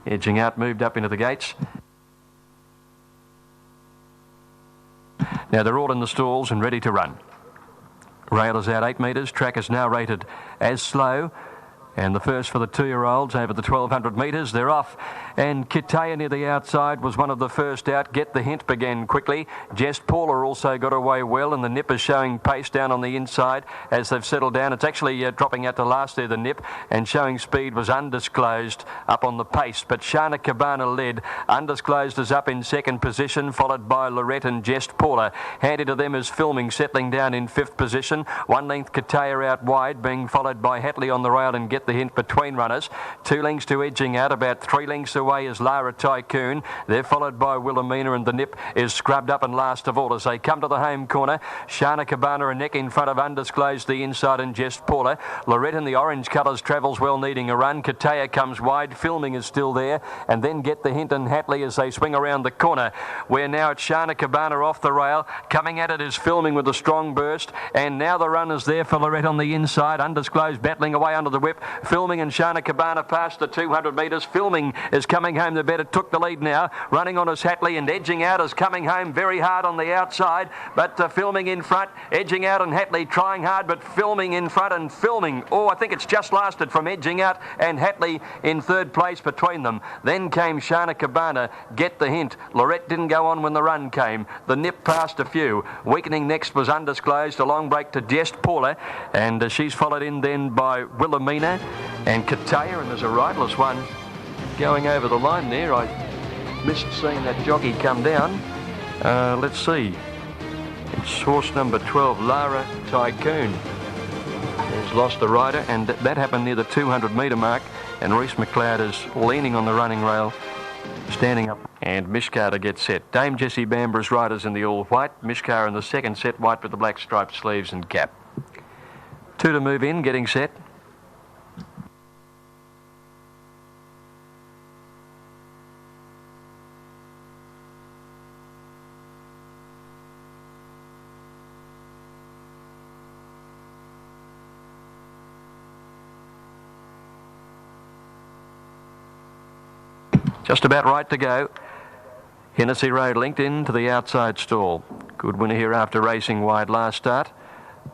Edging out, moved up into the gates. Now they're all in the stalls and ready to run. Rail is out 8 metres. Track is now rated as slow. And the first for the 2-year-olds over the 1,200 metres. They're off. And Kitaya near the outside was one of the first out. Get the Hint began quickly. Just Paula also got away well, and the Nip is showing pace down on the inside as they've settled down. It's actually dropping out to last there, the Nip, and showing speed was Undisclosed up on the pace. But Shana Cabana led. Undisclosed is up in second position, followed by Lorette and Just Paula. Handed to them is Filming, settling down in 5th position. 1 length Kitaya out wide, being followed by Hatley on the rail and Get the Hint between runners. 2 lengths to Edging Out. About 3 lengths away is Lara Tycoon. They're followed by Wilhelmina, and the Nip is scrubbed up and last of all as they come to the home corner. Shana Cabana a neck in front of Undisclosed the inside and Just Paula. Lorette in the orange colours travels well, needing a run. Kitaya comes wide. Filming is still there, and then Get the Hint and Hatley as they swing around the corner. We're now at Shana Cabana off the rail. Coming at it is Filming with a strong burst, and now the run is there for Lorette on the inside. Undisclosed battling away under the whip. Filming and Shana Cabana past the 200 metres. Filming is coming home the better, took the lead now. Running on is Hatley, and Edging Out is coming home very hard on the outside, but Filming in front. Edging Out and Hatley trying hard, but Filming in front, and Filming, I think it's just lasted from Edging Out and Hatley in 3rd place between them. Then came Shana Cabana, Get the Hint. Lorette didn't go on when the run came. The Nip passed a few. Weakening next was Undisclosed, a long break to Just Paula, and she's followed in then by Wilhelmina and Kitaya, and there's a riderless one going over the line there. I missed seeing that jockey come down. Let's see. It's horse number 12, Lara Tycoon. He's lost the rider, and that happened near the 200 metre mark, and Reese McLeod is leaning on the running rail, standing up. And Mishkar to get set. Dame Jessie Bamber's riders in the all white. Mishkar in the second set, white with the black striped sleeves and cap. 2 to move in, getting set. Just about right to go. Hennessy Road linked into the outside stall. Good winner here after racing wide last start.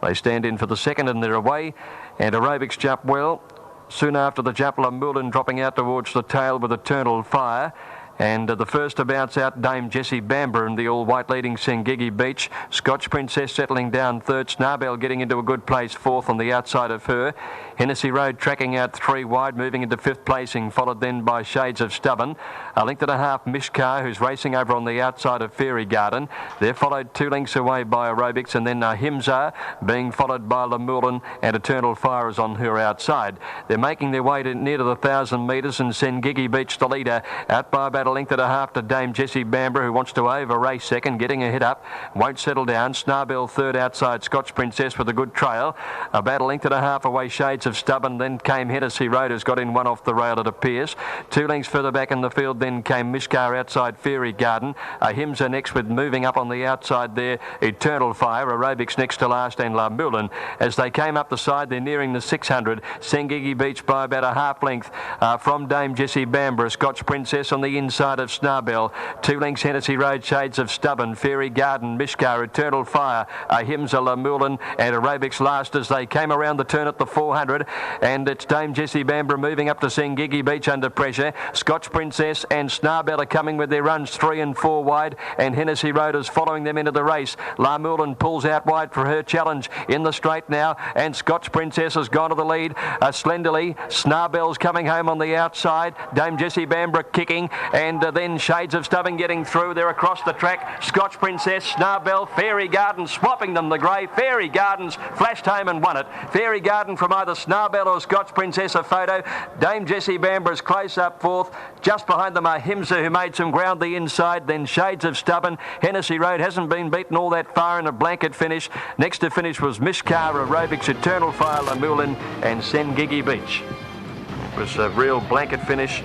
They stand in for the second and they're away. And Aerobics jump well. Soon after the jump, Mullen dropping out towards the tail with Eternal Fire. And the first to bounce out, Dame Jessie Bamber in the all-white leading Sengigi Beach. Scotch Princess settling down 3rd. Snarbell getting into a good place 4th on the outside of her. Hennessy Road tracking out 3 wide, moving into 5th placing, followed then by Shades of Stubborn. A length and a half, Mishkar, who's racing over on the outside of Fairy Garden. They're followed 2 lengths away by Aerobics, and then Himza being followed by Lamulin, and Eternal Fire is on her outside. They're making their way near to the 1,000 metres, and Sengigi Beach the leader, out by about a length and a half to Dame Jessie Bamber, who wants to over-race second, getting a hit up, won't settle down. Snarbell 3rd outside Scotch Princess with a good trail. About a length and a half away Shades of Stubborn, then came Hennessy Road, who's got in one off the rail, it appears. 2 lengths further back in the field, then came Mishkar outside Fairy Garden. Himza next with moving up on the outside there, Eternal Fire. Aerobics next to last, and La Mulin. As they came up the side, they're nearing the 600. Sengigi Beach by about a half length from Dame Jessie Bamber. Scotch Princess on the inside of Snarbell. 2 lengths Hennessy Road, Shades of Stubborn, Fairy Garden, Mishkar, Eternal Fire, Himza, Lamulin, and Aerobics last as they came around the turn at the 400. And it's Dame Jessie Bamber moving up to Sengigi Beach under pressure. Scotch Princess and Snarbell are coming with their runs 3 and 4 wide, and Hennessy Road is following them into the race. Lamulin pulls out wide for her challenge in the straight now, and Scotch Princess has gone to the lead slenderly. Snarbell's coming home on the outside. Dame Jessie Bamber kicking, and then Shades of Stubborn getting through. They're across the track. Scotch Princess, Snarbell, Fairy Garden swapping them the grey. Fairy Gardens flashed home and won it. Fairy Garden from either Snarbell or Scotch Princess a photo. Dame Jessie Bamber is close up 4th. Just behind them are Himza, who made some ground the inside. Then Shades of Stubborn. Hennessy Road hasn't been beaten all that far in a blanket finish. Next to finish was Mishkar, Aerobics, Eternal Fire, Lamulin, and Sengigi Beach. It was a real blanket finish.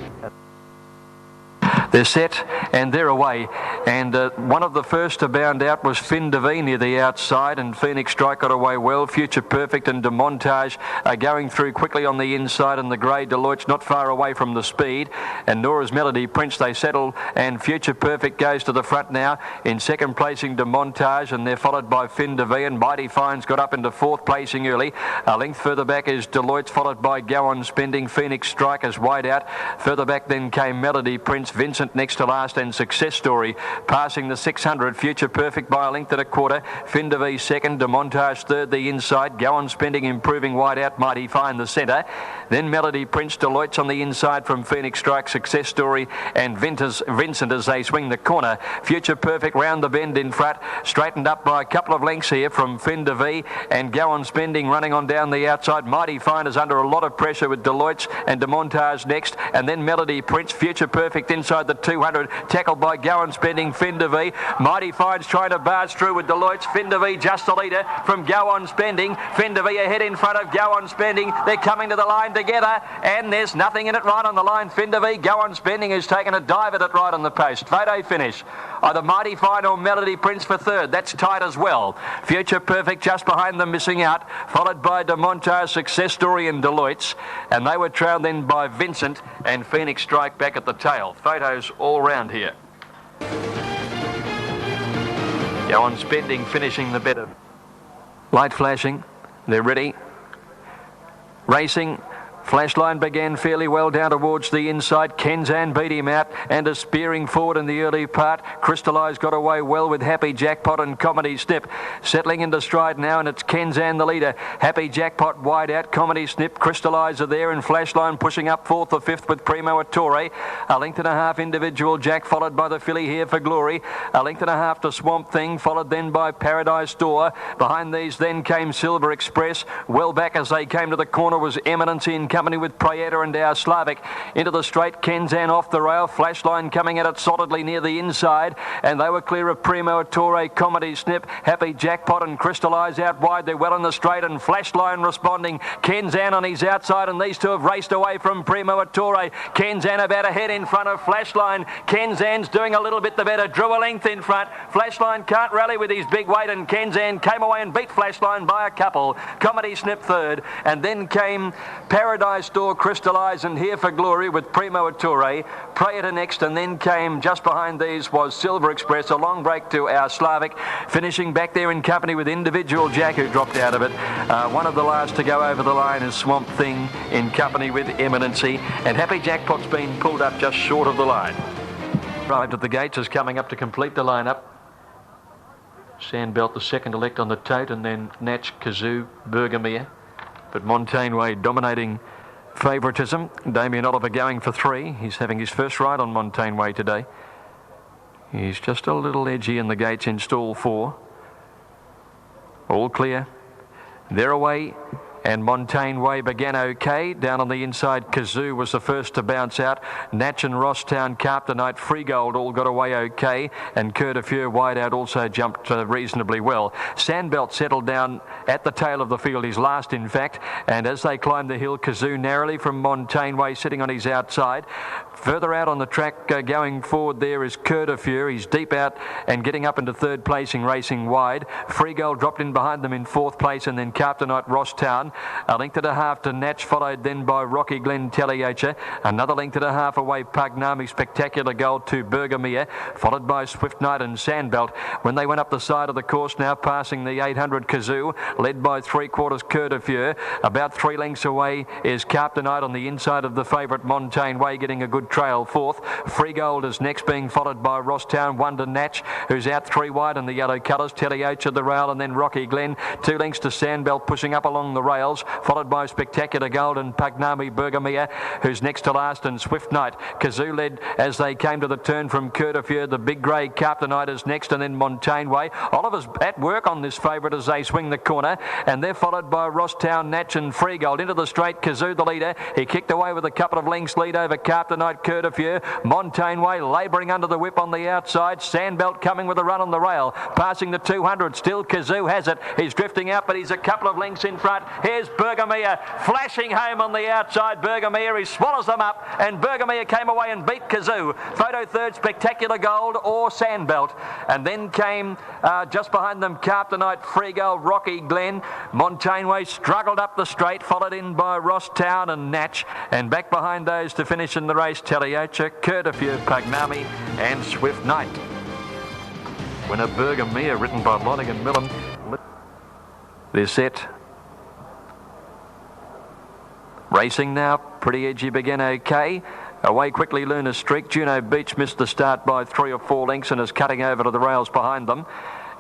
They're set and they're away. And one of the first to bound out was Fin Devine near the outside, and Phoenix Strike got away well. Future Perfect and Demontage are going through quickly on the inside, and the grey Deloitte's not far away from the speed. And Nora's Melody Prince, they settle, and Future Perfect goes to the front now. In second placing Demontage, and they're followed by Fin Devine. Mighty Fines got up into fourth placing early. A length further back is Deloitte's, followed by Go On Spending. Phoenix Strike is wide out. Further back then came Melody Prince. Vincent next to last, and Success Story passing the 600. Future Perfect by a length and a quarter. Fin Devine second. Demontage third the inside. Go On Spending improving wide out. Mighty Fine the centre. Then Melody Prince. Deloitte's on the inside from Phoenix Strike. Success Story and Vincent as they swing the corner. Future Perfect round the bend in front. Straightened up by a couple of lengths here from Fin Devine, and Go On Spending running on down the outside. Mighty Fine is under a lot of pressure with Deloitte's and Demontage next, and then Melody Prince. Future Perfect inside the 200, tackled by Go On Spending. Fin Devine. Mighty Fine's trying to barge through with Deloitte's. Fin Devine just the leader from Go On Spending. Fin Devine ahead in front of Go On Spending. They're coming to the line together, and there's nothing in it right on the line. Fin Devine. Go On Spending has taken a dive at it right on the post. Photo finish. Either Mighty Fine or Melody Prince for third. That's tight as well. Future Perfect just behind them, missing out, followed by Demontage, Success Story and Deloitte's, and they were trailed then by Vincent and Phoenix Strike back at the tail. Photos all round here. Go On Spending finishing the better. Light flashing. They're ready. Racing. Flashline began fairly well down towards the inside. Kenzan beat him out and is spearing forward in the early part. Crystallize got away well with Happy Jackpot and Comedy Snip. Settling into stride now, and it's Kenzan the leader. Happy Jackpot wide out. Comedy Snip, Crystallize are there, and Flashline pushing up fourth or fifth with Primo Attore. A length and a half individual Jack, followed by the filly Here for Glory. A length and a half to Swamp Thing, followed then by Paradise Door. Behind these then came Silver Express. Well back as they came to the corner was Eminence in company with Prayeta and Our Slavic. Into the straight, Kenzan off the rail. Flashline coming at it solidly near the inside, and they were clear of Primo Attore, Comedy Snip, Happy Jackpot and Crystallize out wide. They're well in the straight, and Flashline responding. Kenzan on his outside, and these two have raced away from Primo Attore. Kenzan about a head in front of Flashline. Kenzan's doing a little bit the better. Drew a length in front. Flashline can't rally with his big weight, and Kenzan came away and beat Flashline by a couple. Comedy Snip third, and then came Paradise Door, Crystallize and Here for Glory with Primo Attore. Prayeta next, and then came just behind these was Silver Express. A long break to Our Slavic, finishing back there in company with Individual Jack, who dropped out of it. One of the last to go over the line is Swamp Thing in company with Eminency, and Happy Jackpot's been pulled up just short of the line. Arrived at the gates is coming up to complete the lineup. Sandbelt the second elect on the tote, and then Natch, Kazoo, Bergamere. But Montaigne Way dominating favouritism. Damien Oliver going for three. He's having his first ride on Montaigne Way today. He's just a little edgy in the gates in stall 4. All clear. They're away. And Montaigne Way began okay. Down on the inside, Kazoo was the first to bounce out. Natch and Rosstown, Carpter Knight, Freegold all got away okay. And Coeur wide out also jumped reasonably well. Sandbelt settled down at the tail of the field, his last in fact. And as they climbed the hill, Kazoo narrowly from Montaigne Way sitting on his outside. Further out on the track going forward there is Coeur. He's deep out and getting up into third placing, racing wide. Freegold dropped in behind them in fourth place, and then Carpter Knight, Rosstown. A length and a half to Natch, followed then by Rocky Glen, Teleocha. Another length and a half away, Pugnami, Spectacular Gold to Bergamere, followed by Swift Knight and Sandbelt. When they went up the side of the course, now passing the 800 Kazoo, led by 3/4 Coeur. About 3 lengths away is Carpter Knight on the inside of the favourite Montaigne Way, getting a good trail fourth. Freegold is next, being followed by Rosstown, Wonder Natch, who's out 3 wide in the yellow colours. Teleocha the rail, and then Rocky Glen. 2 lengths to Sandbelt, pushing up along the rails, followed by Spectacular Gold and Pugnami Bergamere, who's next to last, and Swift Knight. Kazoo led as they came to the turn from Coeur. The big grey Carpter Knight is next, and then Montaigne Way. Oliver's at work on this favourite as they swing the corner, and they're followed by Rosstown, Natch and Freegold. Into the straight, Kazoo the leader. He kicked away with a couple of lengths lead over Carpter Knight, Coeur. Montaigne Way labouring under the whip on the outside. Sandbelt coming with a run on the rail, passing the 200. Still Kazoo has it. He's drifting out, but he's a couple of lengths in front. Here Here's Bergamia flashing home on the outside. Bergamia, he swallows them up, and Bergamia came away and beat Kazoo. Photo third, Spectacular Gold or Sandbelt. And then came just behind them Carptonite, Free Gold, Rocky Glen. Montaigneway struggled up the straight, followed in by Ross Town and Natch. And back behind those to finish in the race, Taliocha, Curtifew, Pugnami and Swift Knight. Winner Bergamia, written by Lonergan Millen. They're set. Racing now, Pretty Edgy began okay. Away quickly Lunar Streak. Juno Beach missed the start by 3 or 4 lengths and is cutting over to the rails behind them.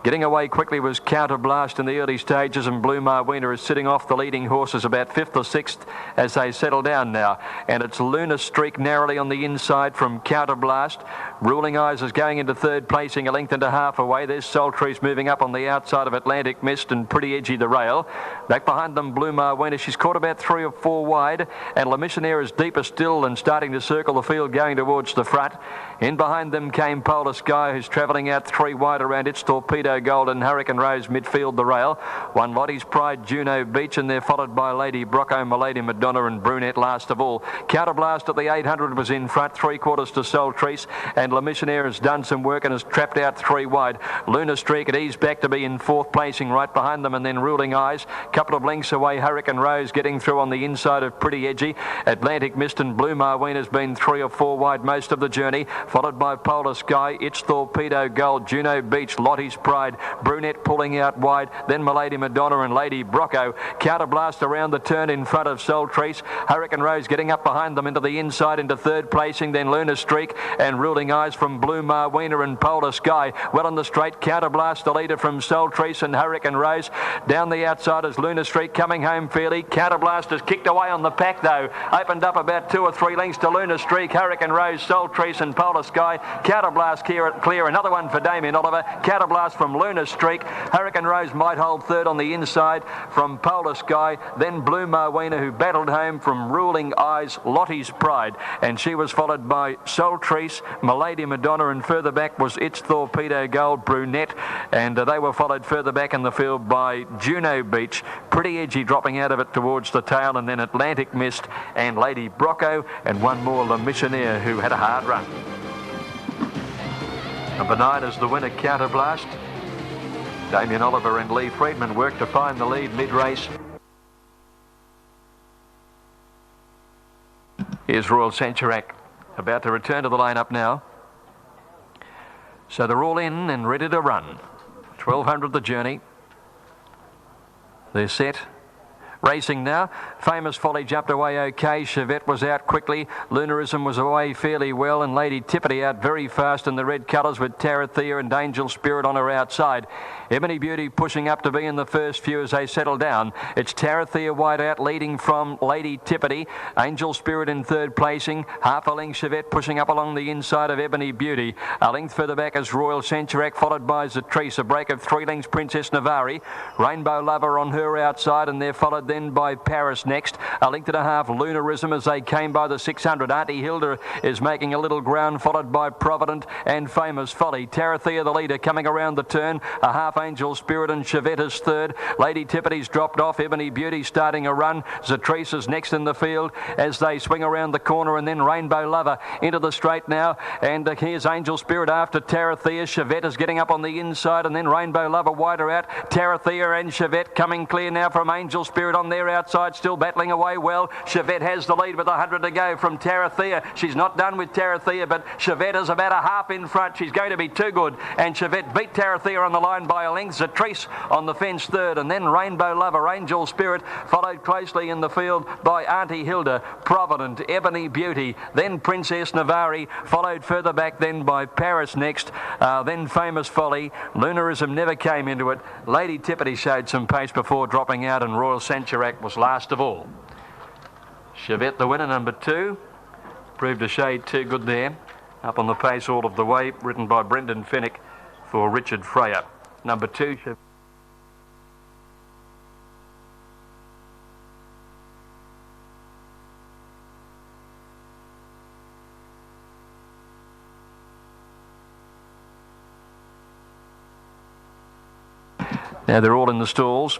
Getting away quickly was Counterblast in the early stages, and Blue Marwena is sitting off the leading horses about 5th or 6th as they settle down now. And it's Lunar Streak narrowly on the inside from Counterblast. Ruling Eyes is going into third, placing a length and a half away. There's Sultry's moving up on the outside of Atlantic Mist and Pretty Edgy the rail. Back behind them, Blue Marwena. She's caught about 3 or 4 wide, and La Missionaire is deeper still and starting to circle the field going towards the front. In behind them came Polar Sky, who's travelling out 3 wide around its Torpedo Gold and Hurricane Rose midfield the rail. One Lottie's Pride, Juno Beach, and they're followed by Lady Brocco, Milady Madonna and Brunette last of all. Counterblast at the 800 was in front, 3/4 to Sultry's, and La Missionaire has done some work and has trapped out 3 wide. Lunar Streak at ease back to be in 4th placing right behind them, and then Ruling Eyes. Couple of lengths away, Hurricane Rose getting through on the inside of Pretty Edgy. Atlantic Mist and Blue Marwena has been 3 or 4 wide most of the journey, followed by Polar Sky, It's Torpedo Gold, Juno Beach, Lottie's Pride, Brunette pulling out wide, then Milady Madonna and Lady Brocco. Counterblast around the turn in front of Sultry's. Hurricane Rose getting up behind them into the inside into 3rd placing, then Lunar Streak and Ruling Eyes from Blue Marwena and Polar Sky. Well on the straight, Counterblast the leader from Sultry's and Hurricane Rose. Down the outside is Lunar Streak coming home fairly. Counterblast has kicked away on the pack though. Opened up about 2 or 3 lengths to Lunar Streak, Hurricane Rose, Sultry's and Polar Sky. Counterblast clear. Another one for Damien Oliver. Counterblast from Lunar Streak. Hurricane Rose might hold 3rd on the inside from Polar Sky. Then Blue Marwena, who battled home from Ruling Eyes, Lottie's Pride. And she was followed by Sultry's, Milady Madonna, and further back was It's Torpedo Gold, Brunette. And they were followed further back in the field by Juno Beach. Pretty Edgy dropping out of it towards the tail, and then Atlantic Mist and Lady Brocco, and one more, La Missionaire, who had a hard run. Number 9 is the winner, Counterblast. Damien Oliver and Lee Friedman worked to find the lead mid-race. Here's Royal Centurac about to return to the line-up now. So they're all in and ready to run. 1200 the journey. They're set. Racing now. Famous Folly jumped away okay. Chevette was out quickly. Lunarism was away fairly well, and Lady Tippity out very fast in the red colours with Tarathea and Angel Spirit on her outside. Ebony Beauty pushing up to be in the first few as they settle down. It's Tarathea wide out leading from Lady Tippity. Angel Spirit in 3rd placing. Half a length Chevette pushing up along the inside of Ebony Beauty. A length further back is Royal Centurac, followed by Zatrice. A break of 3 lengths Princess Navari. Rainbow Lover on her outside, and they're followed then by Paris next. A length and a half Lunarism as they came by the 600. Auntie Hilda is making a little ground, followed by Provident and Famous Folly. Tarathea the leader coming around the turn. A half Angel Spirit and Chevette is 3rd. Lady Tippity's dropped off. Ebony Beauty starting a run. Zatrice is next in the field as they swing around the corner, and then Rainbow Lover into the straight now. And here's Angel Spirit after Tarathea. Chevette is getting up on the inside, and then Rainbow Lover wider out. Tarathea and Chevette coming clear now from Angel Spirit on their outside, still battling away well. Chevette has the lead with 100 to go from Tarathea. She's not done with Tarathea, but Chevette is about a half in front. She's going to be too good, and Chevette beat Tarathea on the line by a length. Zatrice on the fence 3rd, and then Rainbow Lover, Angel Spirit, followed closely in the field by Auntie Hilda, Provident, Ebony Beauty, then Princess Navari, followed further back then by Paris next, then Famous Folly. Lunarism never came into it. Lady Tippity showed some pace before dropping out, and Royal Centurac was last of all. Chevette the winner, number 2. Proved a shade too good there. Up on the pace all of the way, written by Brendan Fennick for Richard Freyer. Number 2, Chevette. Now they're all in the stalls.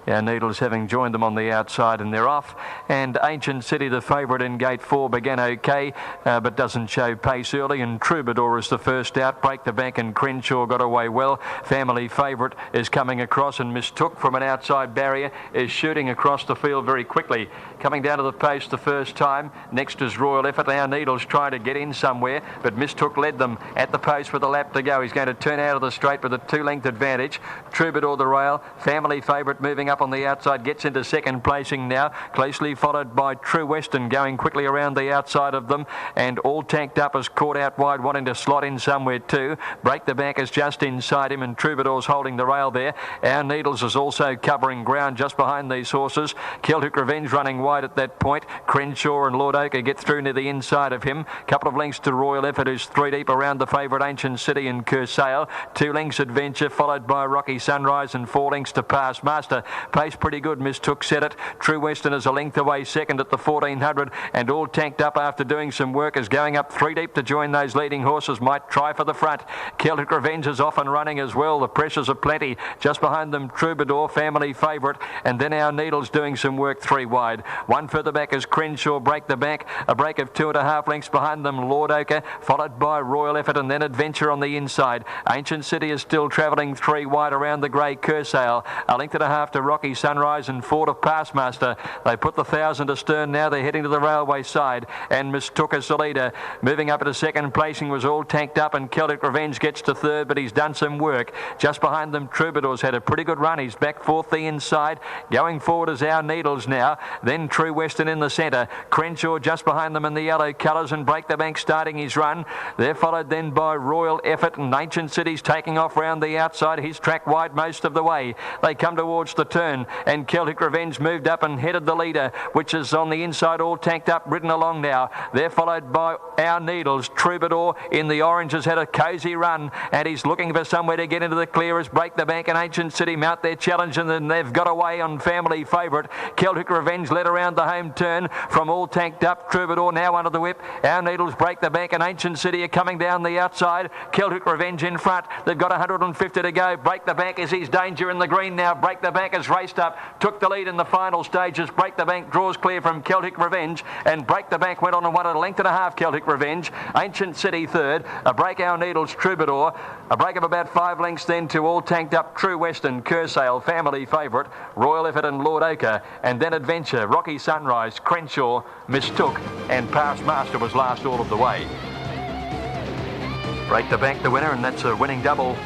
Our Needles having joined them on the outside, and they're off. And Ancient City, the favourite in gate 4, began okay, but doesn't show pace early. And Troubadour is the first out. Break the Bank and Crenshaw got away well. Family Favourite is coming across, and Mistook from an outside barrier is shooting across the field very quickly. Coming down to the post the first time. Next is Royal Effort. Our Needles trying to get in somewhere, but Mistook led them at the post with a lap to go. He's going to turn out of the straight with a 2-length advantage. Troubadour the rail. Family Favourite moving up on the outside, gets into second placing now, closely followed by True Western going quickly around the outside of them, and All Tanked Up is caught out wide, wanting to slot in somewhere too. Break the Bank is just inside him, and Troubadour's holding the rail there. Our Needles is also covering ground just behind these horses. Celtic Revenge running wide at that point. Crenshaw and Lord Ochre get through near the inside of him. Couple of lengths to Royal Effort, who's 3 deep around the favourite Ancient City and Cursail. 2 lengths Adventure, followed by Rocky Sunrise, and 4 lengths to Past Master. Pace pretty good, Mistook set it. True Western is a length away second at the 1400, and All Tanked Up after doing some work is going up 3 deep to join those leading horses. Might try for the front. Celtic Revenge is off and running as well. The pressures are plenty. Just behind them Troubadour, Family Favourite, and then Our Needles doing some work 3 wide. 1 further back is Crenshaw. Break the Bank, a break of 2.5 lengths behind them Lord Ochre, followed by Royal Effort, and then Adventure on the inside. Ancient City is still travelling 3 wide around the grey Cursail. A length and a half to Rocky Sunrise, and 4 to Passmaster. They put the 1,000 astern now. They're heading to the railway side, and Mistook is the leader. Moving up into second placing was All Tanked Up, and Celtic Revenge gets to third, but he's done some work. Just behind them Troubadour's had a pretty good run. He's back fourth the inside. Going forward is Our Needles now. Then True Western in the centre. Crenshaw just behind them in the yellow colours, and Break the Bank starting his run. They're followed then by Royal Effort, and Ancient City's taking off round the outside. He's track wide most of the way. They come towards the turn, and Celtic Revenge moved up and headed the leader, which is on the inside, All Tanked Up, ridden along now. They're followed by Our Needles. Troubadour in the orange has had a cosy run, and he's looking for somewhere to get into the clear as Break the Bank and Ancient City mount their challenge, and then they've got away on Family Favourite. Celtic Revenge led around the home turn from All Tanked Up. Troubadour now under the whip. Our Needles, Break the Bank and Ancient City are coming down the outside. Celtic Revenge in front. They've got 150 to go. Break the Bank is his danger in the green now. Break the Bank has raced up, took the lead in the final stages. Break the Bank draws clear from Celtic Revenge, and Break the Bank went on and won a length and a half. Celtic Revenge, Ancient City third, a break Our Needles, Troubadour, a break of about 5 lengths then to All Tanked Up, True Western, Cursail, Family Favourite, Royal Effort and Lord Ochre, and then Adventure, Rocky Sunrise, Crenshaw, Mistook, and Past Master was last all of the way. Break the Bank the winner, and that's a winning double